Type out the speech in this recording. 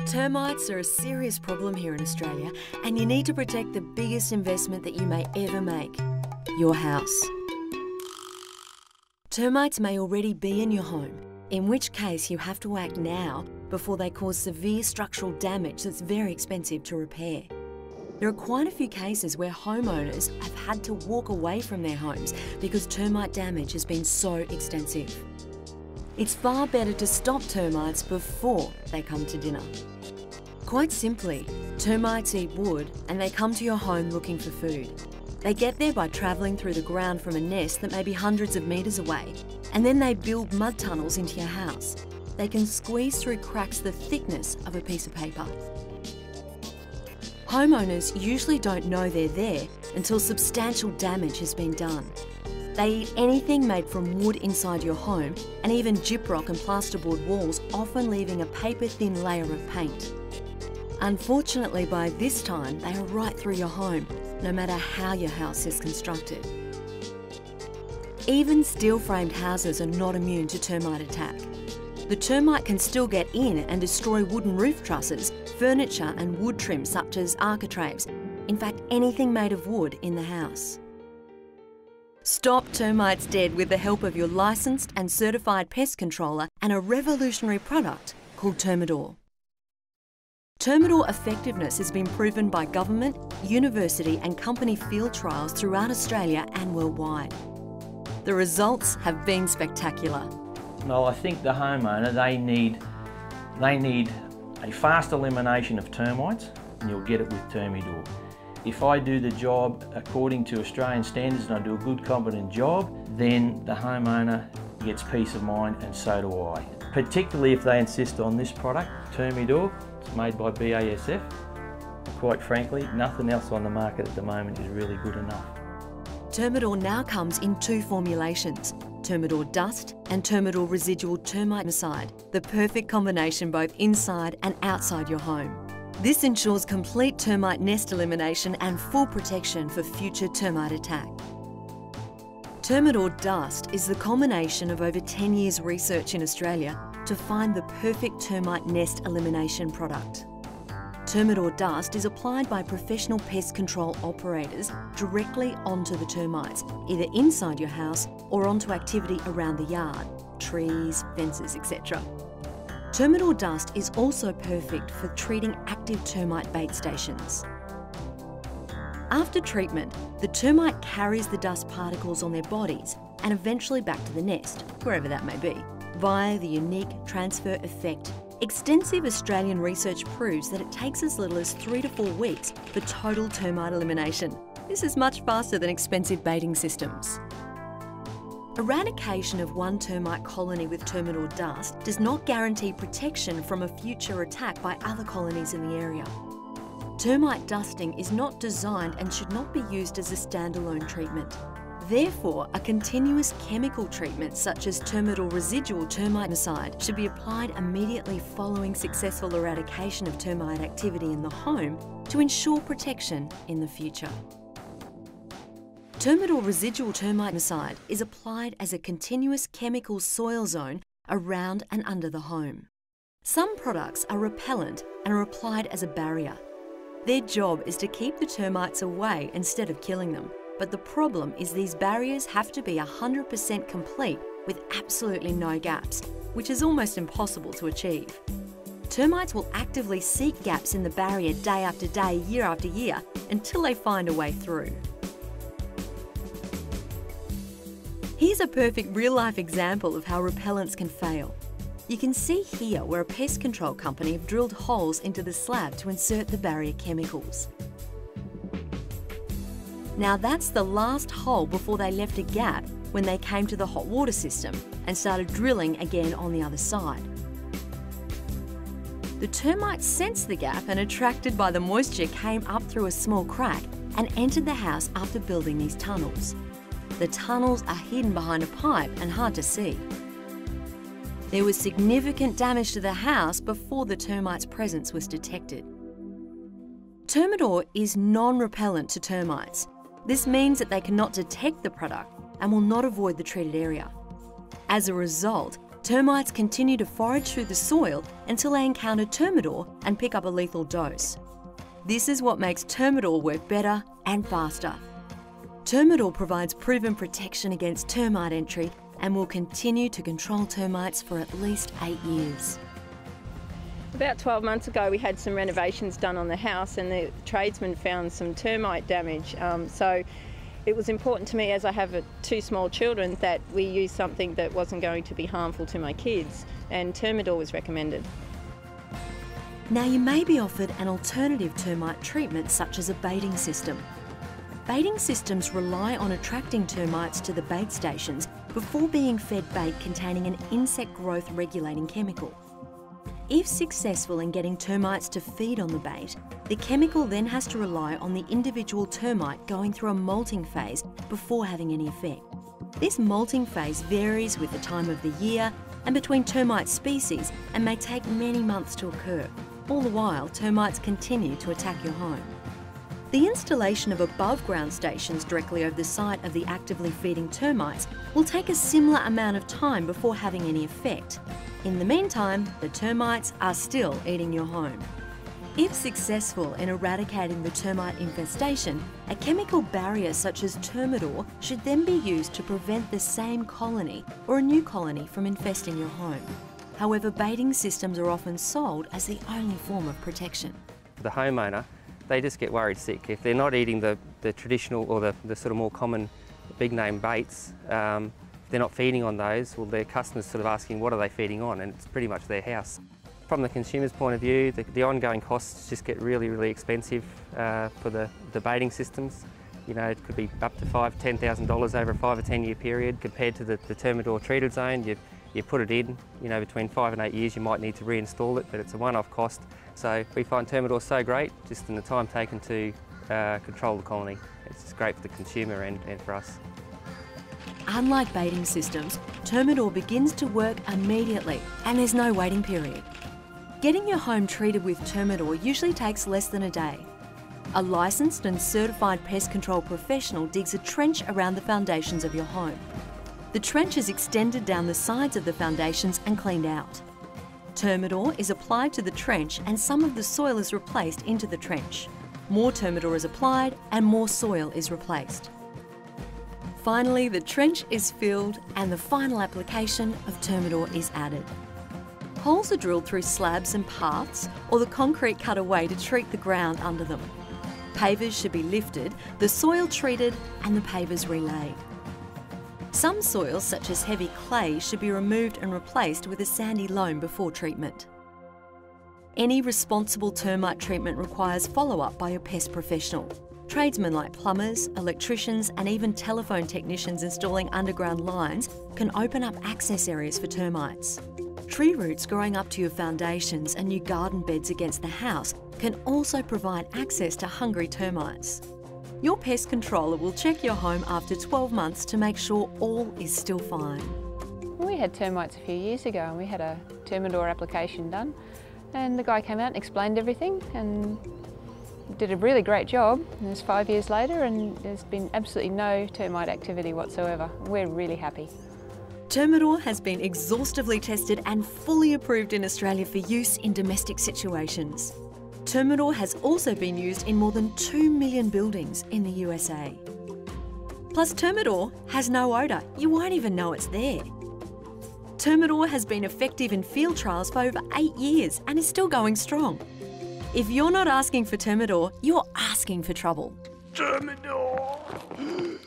Termites are a serious problem here in Australia, and you need to protect the biggest investment that you may ever make, your house. Termites may already be in your home, in which case you have to act now before they cause severe structural damage that's very expensive to repair. There are quite a few cases where homeowners have had to walk away from their homes because termite damage has been so extensive. It's far better to stop termites before they come to dinner. Quite simply, termites eat wood and they come to your home looking for food. They get there by travelling through the ground from a nest that may be hundreds of metres away, and then they build mud tunnels into your house. They can squeeze through cracks the thickness of a piece of paper. Homeowners usually don't know they're there until substantial damage has been done. They eat anything made from wood inside your home, and even gyprock and plasterboard walls, often leaving a paper-thin layer of paint. Unfortunately, by this time, they are right through your home, no matter how your house is constructed. Even steel-framed houses are not immune to termite attack. The termite can still get in and destroy wooden roof trusses, furniture and wood trim such as architraves, in fact anything made of wood in the house. Stop termites dead with the help of your licensed and certified pest controller and a revolutionary product called Termidor. Termidor effectiveness has been proven by government, university and company field trials throughout Australia and worldwide. The results have been spectacular. Well, I think the homeowner, they need a fast elimination of termites, and you'll get it with Termidor. If I do the job according to Australian standards and I do a good, competent job, then the homeowner gets peace of mind, and so do I. Particularly if they insist on this product, Termidor. It's made by BASF. Quite frankly, nothing else on the market at the moment is really good enough. Termidor now comes in two formulations, Termidor Dust and Termidor Residual Termiticide, the perfect combination both inside and outside your home. This ensures complete termite nest elimination and full protection for future termite attack. Termidor Dust is the culmination of over 10 years' research in Australia to find the perfect termite nest elimination product. Termidor Dust is applied by professional pest control operators directly onto the termites, either inside your house or onto activity around the yard, trees, fences, etc. Termidor Dust is also perfect for treating active termite bait stations. After treatment, the termite carries the dust particles on their bodies and eventually back to the nest, wherever that may be, via the unique transfer effect. Extensive Australian research proves that it takes as little as 3 to 4 weeks for total termite elimination. This is much faster than expensive baiting systems. Eradication of one termite colony with Termidor Dust does not guarantee protection from a future attack by other colonies in the area. Termite dusting is not designed and should not be used as a standalone treatment. Therefore, a continuous chemical treatment such as Termidor Residual Termiticide should be applied immediately following successful eradication of termite activity in the home to ensure protection in the future. Termidor Residual Termiticide is applied as a continuous chemical soil zone around and under the home. Some products are repellent and are applied as a barrier. Their job is to keep the termites away instead of killing them. But the problem is these barriers have to be 100% complete with absolutely no gaps, which is almost impossible to achieve. Termites will actively seek gaps in the barrier day after day, year after year, until they find a way through. Here's a perfect real-life example of how repellents can fail. You can see here where a pest control company have drilled holes into the slab to insert the barrier chemicals. Now that's the last hole before they left a gap when they came to the hot water system and started drilling again on the other side. The termites sensed the gap and, attracted by the moisture, came up through a small crack and entered the house after building these tunnels. The tunnels are hidden behind a pipe and hard to see. There was significant damage to the house before the termites' presence was detected. Termidor is non-repellent to termites. This means that they cannot detect the product and will not avoid the treated area. As a result, Termites continue to forage through the soil until they encounter Termidor and pick up a lethal dose. This is what makes Termidor work better and faster. Termidor provides proven protection against termite entry and will continue to control termites for at least 8 years. About 12 months ago we had some renovations done on the house and the tradesman found some termite damage. So it was important to me, as I have 2 small children, that we use something that wasn't going to be harmful to my kids, and Termidor was recommended. Now you may be offered an alternative termite treatment such as a baiting system. Baiting systems rely on attracting termites to the bait stations before being fed bait containing an insect growth regulating chemical. If successful in getting termites to feed on the bait, the chemical then has to rely on the individual termite going through a molting phase before having any effect. This molting phase varies with the time of the year and between termite species and may take many months to occur. All the while, termites continue to attack your home. The installation of above-ground stations directly over the site of the actively feeding termites will take a similar amount of time before having any effect. In the meantime, the termites are still eating your home. If successful in eradicating the termite infestation, a chemical barrier such as Termidor should then be used to prevent the same colony or a new colony from infesting your home. However, baiting systems are often sold as the only form of protection. The homeowner, they just get worried sick. If they're not eating the traditional or the sort of more common big name baits, if they're not feeding on those, well, their customers sort of asking what are they feeding on, and it's pretty much their house. From the consumer's point of view, the ongoing costs just get really, really expensive for the baiting systems. You know, it could be up to $5,000 to $10,000 over a 5 or 10 year period compared to the Termidor treated zone. You put it in, you know, between 5 and 8 years you might need to reinstall it, but it's a one-off cost. So we find Termidor so great just in the time taken to control the colony. It's just great for the consumer and for us. Unlike baiting systems, Termidor begins to work immediately and there's no waiting period. Getting your home treated with Termidor usually takes less than a day. A licensed and certified pest control professional digs a trench around the foundations of your home. The trench is extended down the sides of the foundations and cleaned out. Termidor is applied to the trench and some of the soil is replaced into the trench. More Termidor is applied and more soil is replaced. Finally, the trench is filled and the final application of Termidor is added. Holes are drilled through slabs and paths or the concrete cut away to treat the ground under them. Pavers should be lifted, the soil treated and the pavers relaid. Some soils, such as heavy clay, should be removed and replaced with a sandy loam before treatment. Any responsible termite treatment requires follow-up by your pest professional. Tradesmen like plumbers, electricians and even telephone technicians installing underground lines can open up access areas for termites. Tree roots growing up to your foundations and new garden beds against the house can also provide access to hungry termites. Your pest controller will check your home after 12 months to make sure all is still fine. We had termites a few years ago and we had a Termidor application done, and the guy came out and explained everything and did a really great job. And it's 5 years later and there's been absolutely no termite activity whatsoever. We're really happy. Termidor has been exhaustively tested and fully approved in Australia for use in domestic situations. Termidor has also been used in more than 2 million buildings in the USA. Plus, Termidor has no odour. You won't even know it's there. Termidor has been effective in field trials for over 8 years and is still going strong. If you're not asking for Termidor, you're asking for trouble. Termidor!